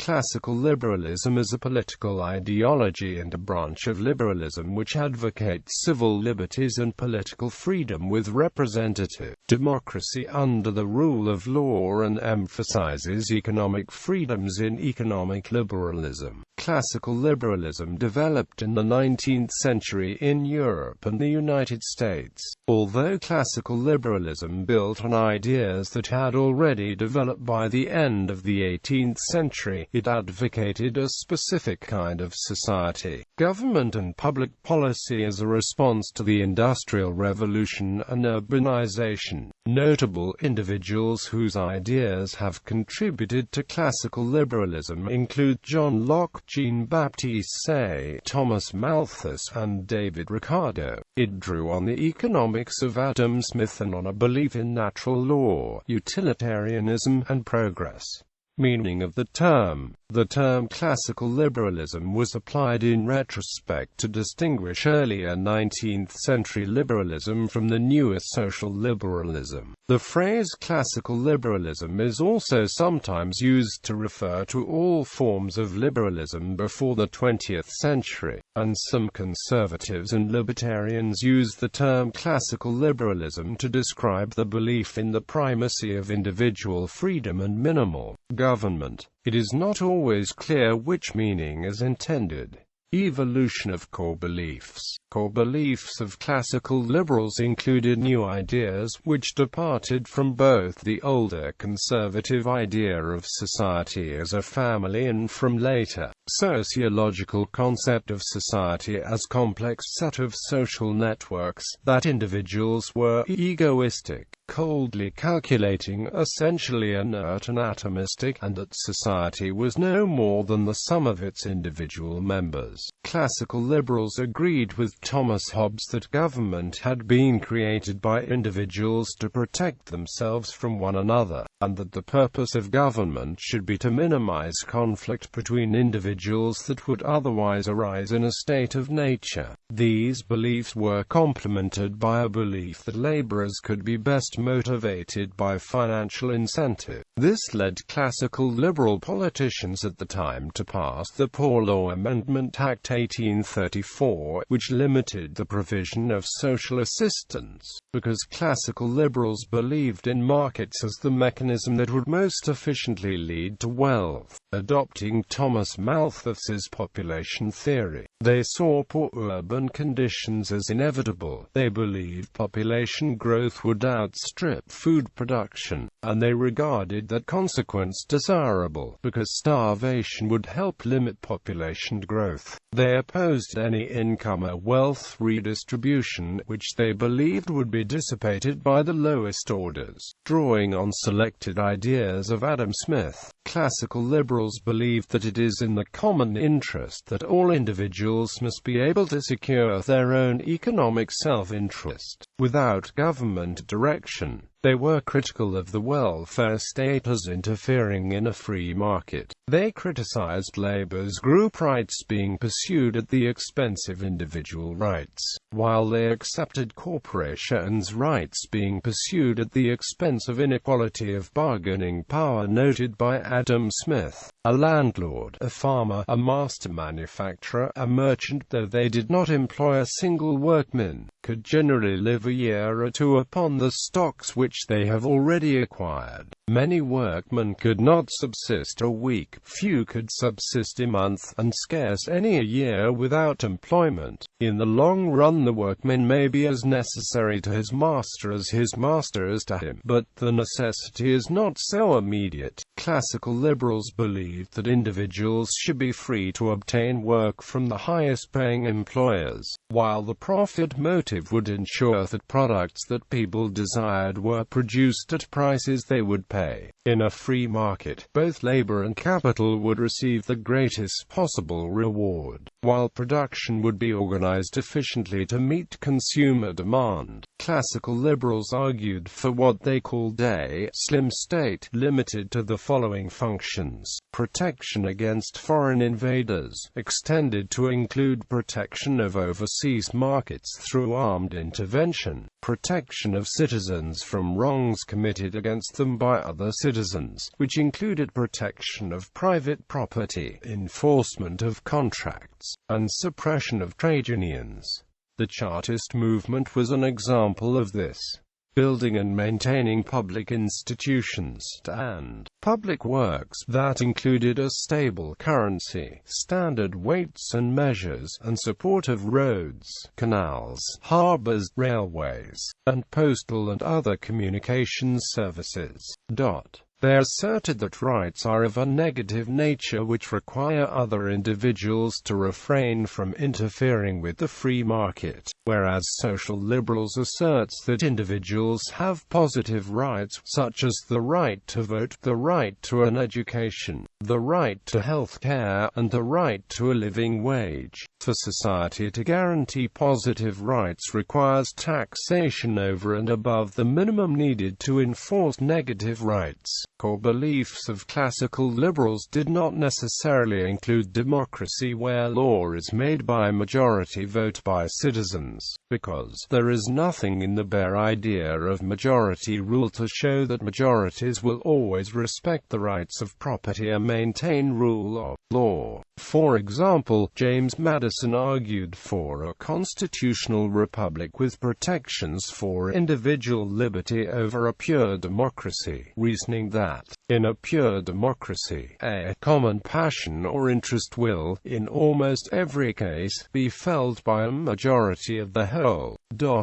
Classical liberalism is a political ideology and a branch of liberalism which advocates civil liberties and political freedom with representative democracy under the rule of law and emphasizes economic freedoms in economic liberalism. Classical liberalism developed in the 19th century in Europe and the United States. Although classical liberalism built on ideas that had already developed by the end of the 18th century, it advocated a specific kind of society, government and public policy as a response to the Industrial Revolution and urbanization. Notable individuals whose ideas have contributed to classical liberalism include John Locke, Jean-Baptiste Say, Thomas Malthus, and David Ricardo. It drew on the economics of Adam Smith and on a belief in natural law, utilitarianism, and progress. Meaning of the term. The term classical liberalism was applied in retrospect to distinguish earlier 19th-century liberalism from the newer social liberalism. The phrase classical liberalism is also sometimes used to refer to all forms of liberalism before the 20th century, and some conservatives and libertarians use the term classical liberalism to describe the belief in the primacy of individual freedom and minimal government. It is not always clear which meaning is intended. Evolution of core beliefs. Core beliefs of classical liberals included new ideas which departed from both the older conservative idea of society as a family and from later sociological concept of society as complex set of social networks, that individuals were egoistic, coldly calculating, essentially inert and atomistic, and that society was no more than the sum of its individual members. Classical liberals agreed with Thomas Hobbes that government had been created by individuals to protect themselves from one another, and that the purpose of government should be to minimize conflict between individuals that would otherwise arise in a state of nature. These beliefs were complemented by a belief that laborers could be best motivated by financial incentive. This led classical liberal politicians at the time to pass the Poor Law Amendment Act 1834, which limited the provision of social assistance, because classical liberals believed in markets as the mechanism that would most efficiently lead to wealth. Adopting Thomas Malthus's population theory, they saw poor urban conditions as inevitable. They believed population growth would outstrip food production, and they regarded that consequence desirable, because starvation would help limit population growth. They opposed any income or wealth redistribution, which they believed would be dissipated by the lowest orders. Drawing on selected ideas of Adam Smith, classical liberals believed that it is in the common interest that all individuals must be able to secure their own economic self-interest, without government direction. They were critical of the welfare state as interfering in a free market. They criticized labor's group rights being pursued at the expense of individual rights, while they accepted corporations' rights being pursued at the expense of inequality of bargaining power noted by Adam Smith. A landlord, a farmer, a master manufacturer, a merchant, though they did not employ a single workman, could generally live a year or two upon the stocks which they have already acquired. Many workmen could not subsist a week, few could subsist a month, and scarce any a year without employment. In the long run the workman may be as necessary to his master as his master is to him, but the necessity is not so immediate. Classical liberals believed that individuals should be free to obtain work from the highest-paying employers, while the profit motive would ensure that products that people desired were produced at prices they would pay. In a free market, both labor and capital would receive the greatest possible reward, while production would be organized efficiently to meet consumer demand. Classical liberals argued for what they called a slim state, limited to the following functions: protection against foreign invaders, extended to include protection of overseas markets through armed intervention, protection of citizens from wrongs committed against them by other citizens, which included protection of private property, enforcement of contracts, and suppression of trade unions. The Chartist movement was an example of this. Building and maintaining public institutions and public works that included a stable currency, standard weights and measures, and support of roads, canals, harbors, railways, and postal and other communications services. They asserted that rights are of a negative nature which require other individuals to refrain from interfering with the free market, whereas social liberals asserts that individuals have positive rights such as the right to vote, the right to an education, the right to health care, and the right to a living wage. For society to guarantee positive rights requires taxation over and above the minimum needed to enforce negative rights. Core beliefs of classical liberals did not necessarily include democracy where law is made by majority vote by citizens, because there is nothing in the bare idea of majority rule to show that majorities will always respect the rights of property and maintain rule of law. For example, James Madison argued for a constitutional republic with protections for individual liberty over a pure democracy, reasoning that, in a pure democracy, a common passion or interest will, in almost every case, be felt by a majority of the whole.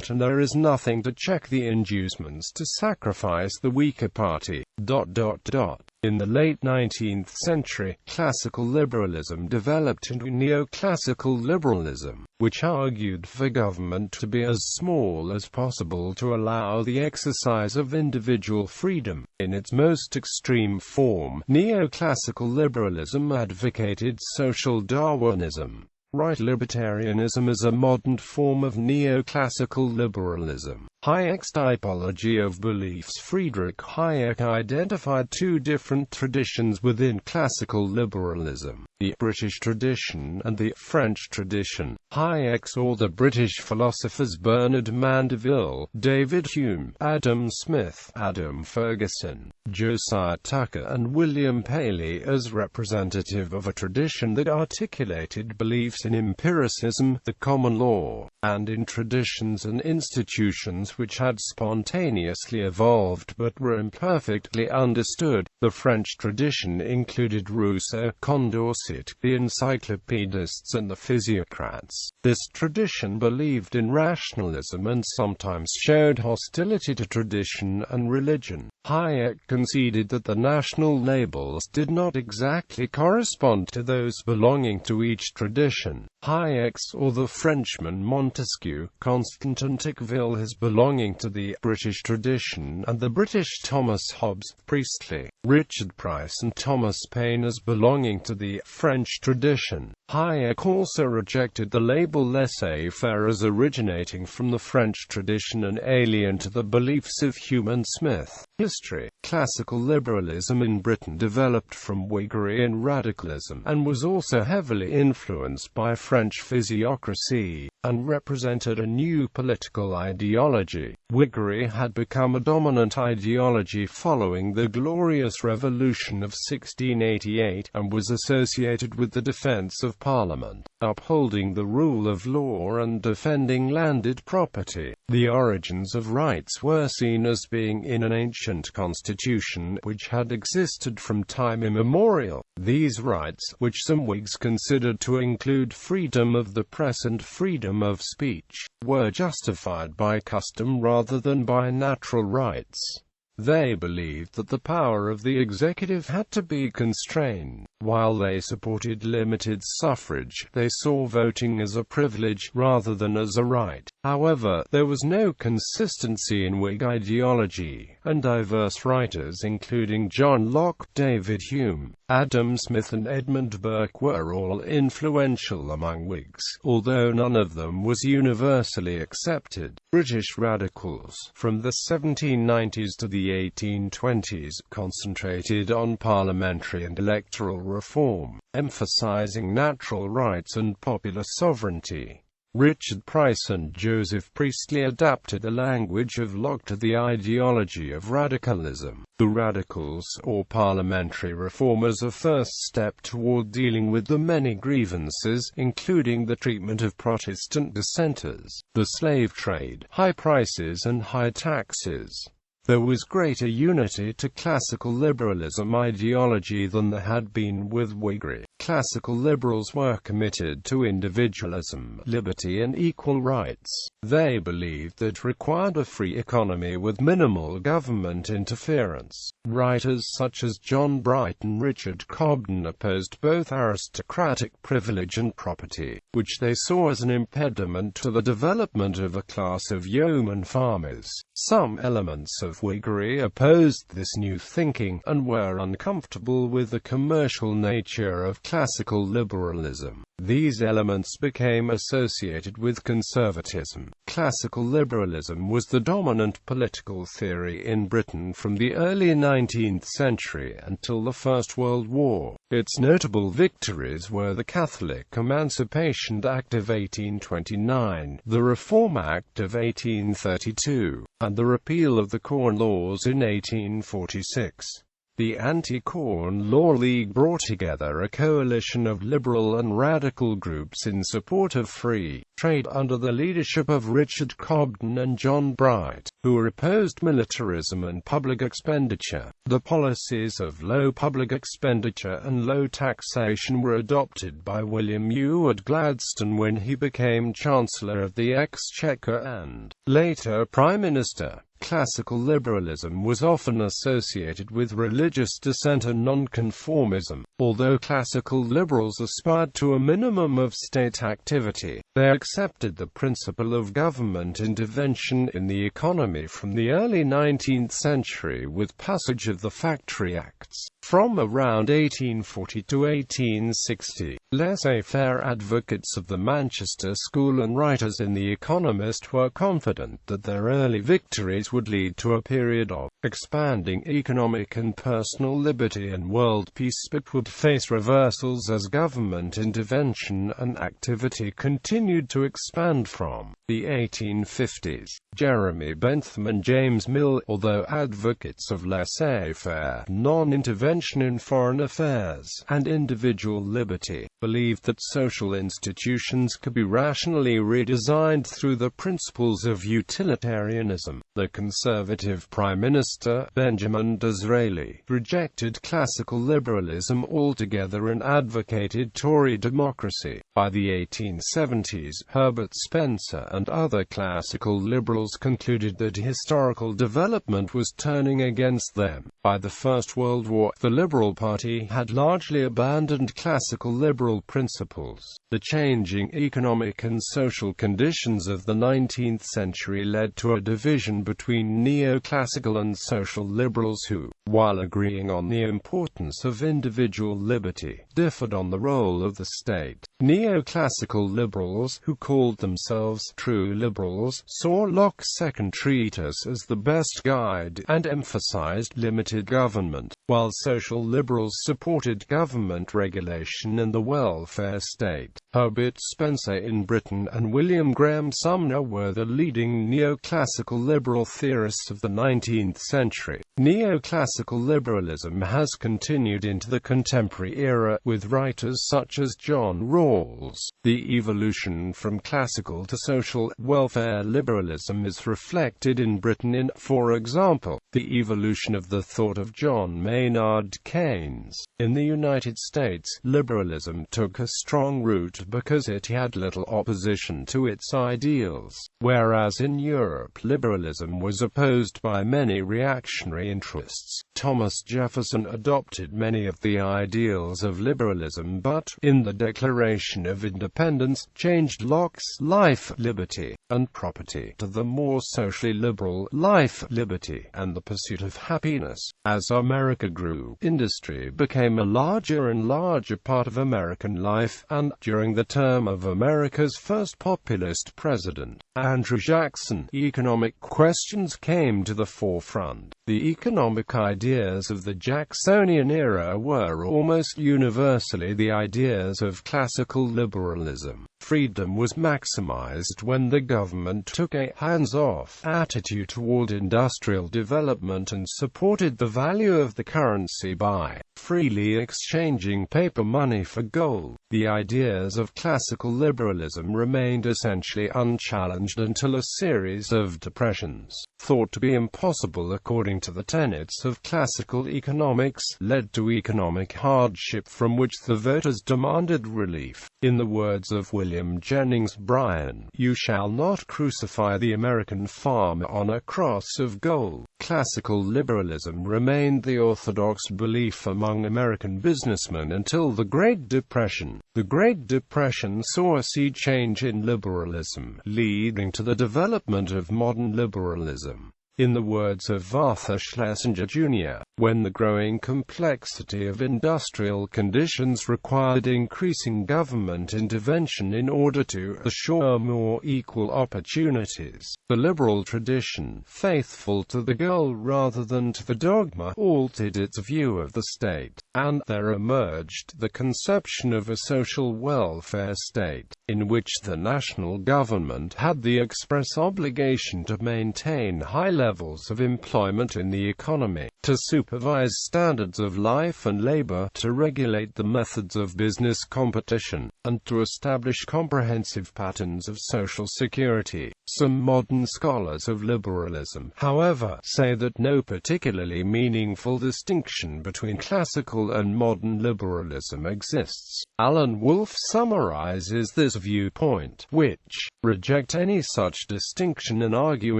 And there is nothing to check the inducements to sacrifice the weaker party. In the late 19th century, classical liberalism developed into neoclassical liberalism, which argued for government to be as small as possible to allow the exercise of individual freedom. In its most extreme form, neoclassical liberalism advocated social Darwinism. Right libertarianism is a modern form of neoclassical liberalism. Hayek's typology of beliefs. Friedrich Hayek identified two different traditions within classical liberalism, the British tradition and the French tradition. Hayek saw the British philosophers Bernard Mandeville, David Hume, Adam Smith, Adam Ferguson, Josiah Tucker and William Paley as representative of a tradition that articulated beliefs in empiricism, the common law, and in traditions and institutions which had spontaneously evolved but were imperfectly understood. The French tradition included Rousseau, Condorcet, the encyclopedists and the physiocrats. This tradition believed in rationalism and sometimes showed hostility to tradition and religion. Hayek conceded that the national labels did not exactly correspond to those belonging to each tradition. Hayek saw the Frenchman Montesquieu, Constantin Tocqueville as belonging to the British tradition, and the British Thomas Hobbes, Priestley, Richard Price and Thomas Paine as belonging to the French tradition. Hayek also rejected the label laissez-faire as originating from the French tradition and alien to the beliefs of Hume and Smith. History. Classical liberalism in Britain developed from Whiggery and radicalism, and was also heavily influenced by French physiocracy, and represented a new political ideology. Whiggery had become a dominant ideology following the Glorious Revolution of 1688, and was associated with the defence of Parliament, upholding the rule of law and defending landed property. The origins of rights were seen as being in an ancient constitution which had existed from time immemorial. These rights, which some Whigs considered to include freedom of the press and freedom of speech, were justified by custom rather than by natural rights. They believed that the power of the executive had to be constrained. While they supported limited suffrage, they saw voting as a privilege rather than as a right. However, there was no consistency in Whig ideology, and diverse writers including John Locke, David Hume, Adam Smith and Edmund Burke were all influential among Whigs, although none of them was universally accepted. British radicals, from the 1790s to the 1820s, concentrated on parliamentary and electoral reform, emphasizing natural rights and popular sovereignty. Richard Price and Joseph Priestley adapted the language of Locke to the ideology of radicalism. The radicals, or parliamentary reformers, a first step toward dealing with the many grievances, including the treatment of Protestant dissenters, the slave trade, high prices and high taxes. There was greater unity to classical liberalism ideology than there had been with Whiggery. Classical liberals were committed to individualism, liberty and equal rights. They believed that required a free economy with minimal government interference. Writers such as John Bright and Richard Cobden opposed both aristocratic privilege and property, which they saw as an impediment to the development of a class of yeoman farmers. Some elements of Whiggery opposed this new thinking, and were uncomfortable with the commercial nature of classical liberalism. These elements became associated with conservatism. Classical liberalism was the dominant political theory in Britain from the early 19th century until the First World War. Its notable victories were the Catholic Emancipation Act of 1829, the Reform Act of 1832, and the repeal of the Corn Laws in 1846. The Anti-Corn Law League brought together a coalition of liberal and radical groups in support of free trade under the leadership of Richard Cobden and John Bright, who opposed militarism and public expenditure. The policies of low public expenditure and low taxation were adopted by William Ewart Gladstone when he became Chancellor of the Exchequer and, later, Prime Minister. Classical liberalism was often associated with religious dissent and nonconformism. Although classical liberals aspired to a minimum of state activity, they accepted the principle of government intervention in the economy from the early 19th century with passage of the Factory Acts. From around 1840 to 1860, laissez-faire advocates of the Manchester School and writers in The Economist were confident that their early victories would lead to a period of expanding economic and personal liberty and world peace, but would face reversals as government intervention and activity continued to expand from the 1850s. Jeremy Bentham and James Mill, although advocates of laissez-faire, non-intervention in foreign affairs, and individual liberty, believed that social institutions could be rationally redesigned through the principles of utilitarianism. The Conservative Prime Minister, Benjamin Disraeli, rejected classical liberalism altogether and advocated Tory democracy. By the 1870s, Herbert Spencer and other classical liberals concluded that historical development was turning against them. By the First World War, the Liberal Party had largely abandoned classical liberal principles. The changing economic and social conditions of the 19th century led to a division between neoclassical and social liberals who, while agreeing on the importance of individual liberty, differed on the role of the state. Neoclassical liberals, who called themselves true liberals, saw Locke's second treatise as the best guide, and emphasized limited government, while social liberals supported government regulation and the welfare state. Herbert Spencer in Britain and William Graham Sumner were the leading neoclassical liberal theorists of the 19th century. Neoclassical liberalism has continued into the contemporary era, with writers such as John Rawls. The evolution from classical to social welfare liberalism is reflected in Britain in, for example, the evolution of the thought of John Maynard Keynes. In the United States, liberalism took a strong root because it had little opposition to its ideals, whereas in Europe liberalism was opposed by many reactionary interests. Thomas Jefferson adopted many of the ideals of liberalism but, in the Declaration of Independence, changed Locke's life, liberty, and property, to the more socially liberal life, liberty, and the pursuit of happiness. As America grew, industry became a larger and larger part of American life, and, during the term of America's first populist president, Andrew Jackson, economic questions came to the forefront. The economic ideas of the Jacksonian era were almost universally the ideas of classical liberalism. Freedom was maximized when the government took a hands-off attitude toward industrial development and supported the value of the currency by freely exchanging paper money for gold. The ideas of classical liberalism remained essentially unchallenged until a series of depressions, thought to be impossible according to the tenets of classical economics, led to economic hardship from which the voters demanded relief. In the words of William Jennings Bryan, "You shall not crucify the American farmer on a cross of gold." Classical liberalism remained the orthodox belief among American businessmen until the Great Depression. The Great Depression saw a sea change in liberalism, leading to the development of modern liberalism. In the words of Arthur Schlesinger, Jr., when the growing complexity of industrial conditions required increasing government intervention in order to assure more equal opportunities, the liberal tradition, faithful to the goal rather than to the dogma, altered its view of the state, and there emerged the conception of a social welfare state, in which the national government had the express obligation to maintain high levels of employment in the economy, to supervise standards of life and labor, to regulate the methods of business competition, and to establish comprehensive patterns of social security. Some modern scholars of liberalism, however, say that no particularly meaningful distinction between classical and modern liberalism exists. Alan Wolfe summarizes this viewpoint, which reject any such distinction and argue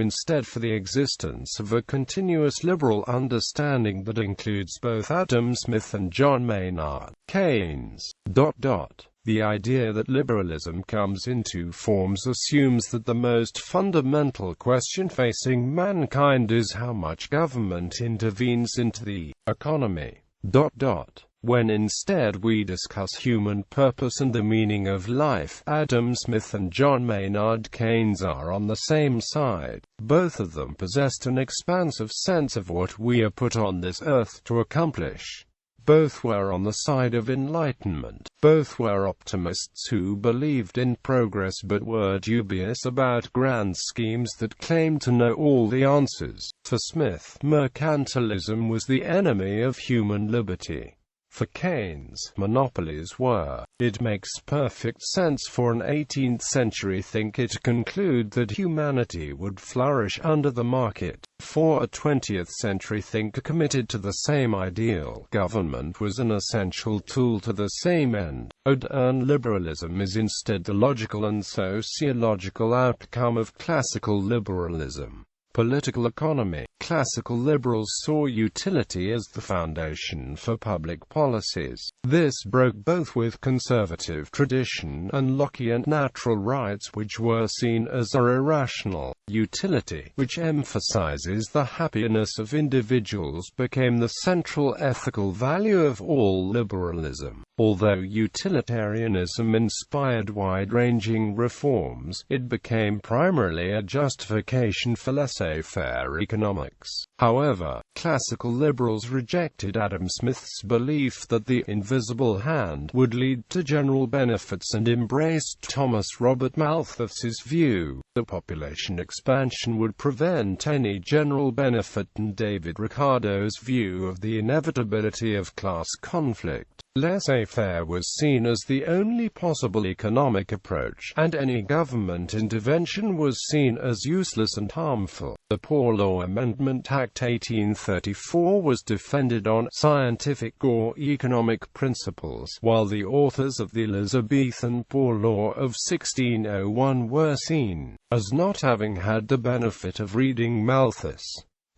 instead for the existence of a continuous liberal understanding that includes both Adam Smith and John Maynard Keynes. The idea that liberalism comes in two forms assumes that the most fundamental question facing mankind is how much government intervenes into the economy. When instead we discuss human purpose and the meaning of life, Adam Smith and John Maynard Keynes are on the same side. Both of them possessed an expansive sense of what we are put on this earth to accomplish. Both were on the side of enlightenment. Both were optimists who believed in progress but were dubious about grand schemes that claimed to know all the answers. For Smith, mercantilism was the enemy of human liberty. For Keynes, monopolies were. It makes perfect sense for an 18th-century thinker to conclude that humanity would flourish under the market. For a 20th-century thinker committed to the same ideal, government was an essential tool to the same end. Modern liberalism is instead the logical and sociological outcome of classical liberalism. Political economy. Classical liberals saw utility as the foundation for public policies. This broke both with conservative tradition and Lockean natural rights, which were seen as irrational. Utility, which emphasizes the happiness of individuals, became the central ethical value of all liberalism. Although utilitarianism inspired wide-ranging reforms, it became primarily a justification for laissez-faire economics. However, classical liberals rejected Adam Smith's belief that the invisible hand would lead to general benefits and embraced Thomas Robert Malthus's view that population expansion would prevent any general benefit and David Ricardo's view of the inevitability of class conflict. Laissez-faire was seen as the only possible economic approach, and any government intervention was seen as useless and harmful. The Poor Law Amendment Act 1834 was defended on scientific or economic principles, while the authors of the Elizabethan Poor Law of 1601 were seen as not having had the benefit of reading Malthus.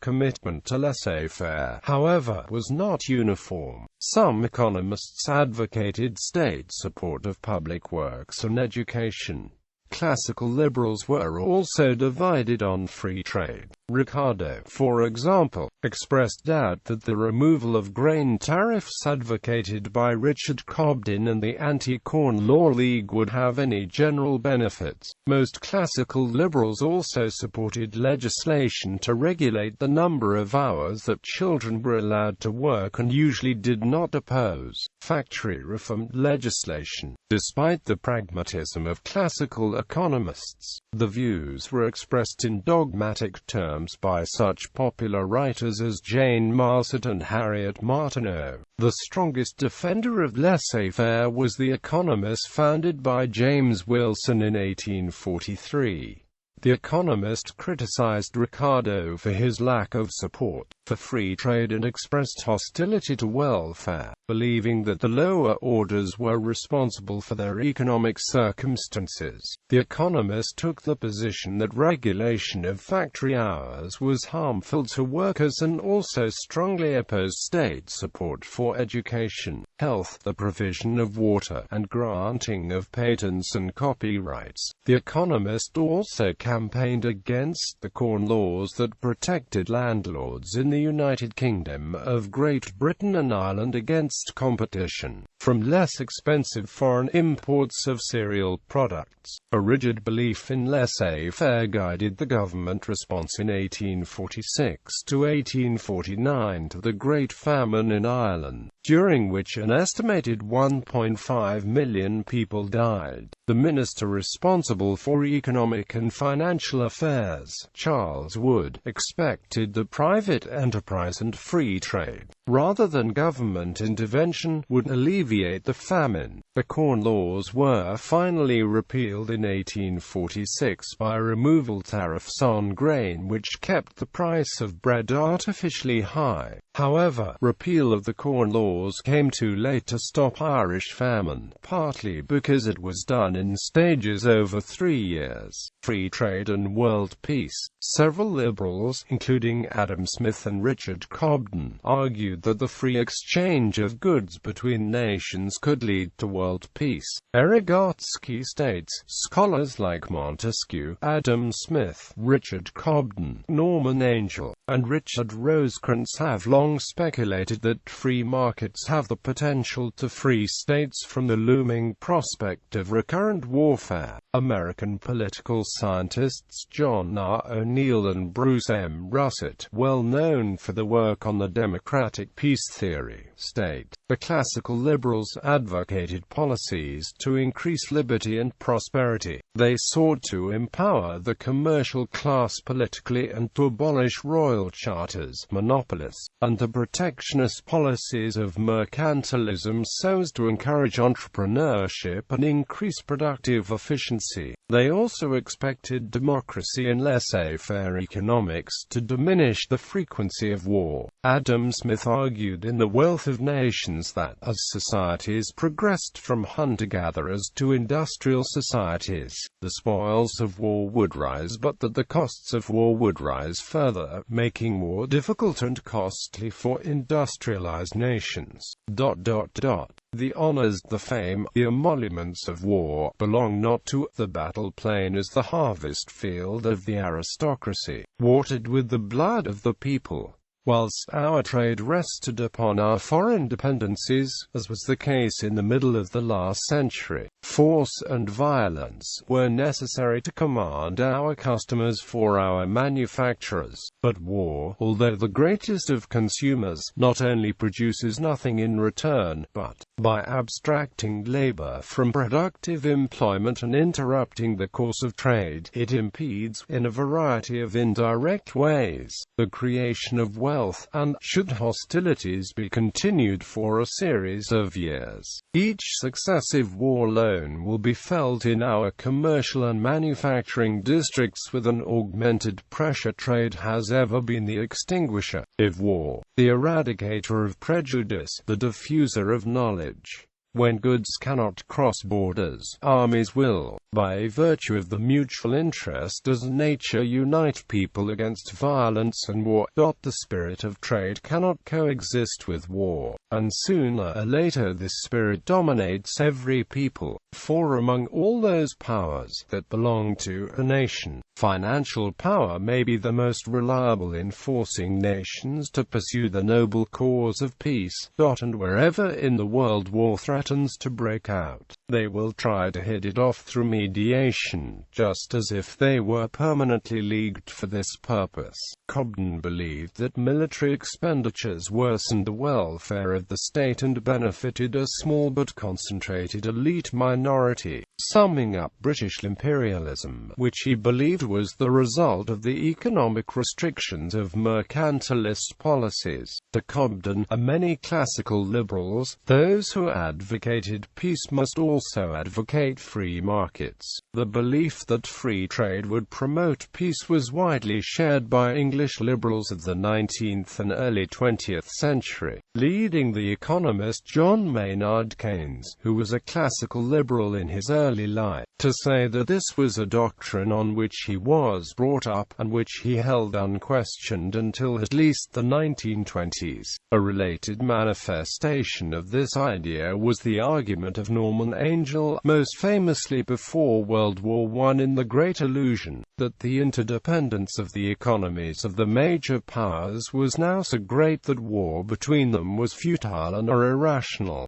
Commitment to laissez-faire, however, was not uniform. Some economists advocated state support of public works and education. Classical liberals were also divided on free trade. Ricardo, for example, expressed doubt that the removal of grain tariffs advocated by Richard Cobden and the Anti-Corn Law League would have any general benefits. Most classical liberals also supported legislation to regulate the number of hours that children were allowed to work and usually did not oppose factory reform legislation. Despite the pragmatism of classical economists, the views were expressed in dogmatic terms by such popular writers as Jane Marsden and Harriet Martineau. The strongest defender of laissez-faire was The Economist, founded by James Wilson in 1843. The Economist criticized Ricardo for his lack of support for free trade and expressed hostility to welfare, believing that the lower orders were responsible for their economic circumstances. The Economist took the position that regulation of factory hours was harmful to workers and also strongly opposed state support for education, health, the provision of water, and granting of patents and copyrights. The Economist also campaigned against the Corn Laws that protected landlords in the United Kingdom of Great Britain and Ireland against competition from less expensive foreign imports of cereal products. A rigid belief in laissez-faire guided the government response in 1846 to 1849 to the Great Famine in Ireland, during which an estimated 1.5 million people died. The minister responsible for economic and financial affairs, Charles Wood, expected that private enterprise and free trade, rather than government intervention, would alleviate the famine. The Corn Laws were finally repealed in 1846 by removal tariffs on grain, which kept the price of bread artificially high. However, repeal of the Corn Laws came too late to stop Irish famine, partly because it was done in stages over 3 years. Free trade and world peace. Several liberals, including Adam Smith and Richard Cobden, argued that the free exchange of goods between nations could lead to world peace. Vygotsky states, scholars like Montesquieu, Adam Smith, Richard Cobden, Norman Angell, and Richard Rosecrans have long speculated that free markets have the potential to free states from the looming prospect of recurrent warfare. American political scientists John R. O'Neill and Bruce M. Russett, well known for the work on the democratic peace theory, state, the classical liberals advocated policies to increase liberty and prosperity. They sought to empower the commercial class politically and to abolish royal charters, monopolies, and the protectionist policies of mercantilism so as to encourage entrepreneurship and increase productive efficiency. They also expected democracy and laissez-faire economics to diminish the frequency of war. Adam Smith argued in The Wealth of Nations that, as societies progressed from hunter-gatherers to industrial societies, the spoils of war would rise, but that the costs of war would rise further, making war difficult and costly for industrialized nations. The honors, the fame, the emoluments of war belong not to the battle plain as the harvest field of the aristocracy, watered with the blood of the people. Whilst our trade rested upon our foreign dependencies, as was the case in the middle of the last century, force and violence were necessary to command our customers for our manufacturers. But war, although the greatest of consumers, not only produces nothing in return, but, by abstracting labor from productive employment and interrupting the course of trade, it impedes, in a variety of indirect ways, the creation of wealth, and, should hostilities be continued for a series of years, each successive war alone will be felt in our commercial and manufacturing districts with an augmented pressure. Trade has ever been the extinguisher of war, the eradicator of prejudice, the diffuser of knowledge. When goods cannot cross borders, armies will, by virtue of the mutual interest as nature, unite people against violence and war. The spirit of trade cannot coexist with war, and sooner or later this spirit dominates every people, for among all those powers that belong to a nation, financial power may be the most reliable in forcing nations to pursue the noble cause of peace. And wherever in the world war threatens to break out, they will try to head it off through mediation, just as if they were permanently leagued for this purpose. Cobden believed that military expenditures worsened the welfare of the state and benefited a small but concentrated elite minority, summing up British imperialism, which he believed was the result of the economic restrictions of mercantilist policies. To Cobden, and many classical liberals, those who advocated peace must also advocate free markets. The belief that free trade would promote peace was widely shared by English liberals of the 19th and early 20th century, leading the economist John Maynard Keynes, who was a classical liberal in his early life, to say that this was a doctrine on which he was brought up, and which he held unquestioned until at least the 1920s. A related manifestation of this idea was the argument of Norman Angell, most famously before World War I in The Great Illusion, that the interdependence of the economies of the major powers was now so great that war between them was futile and irrational.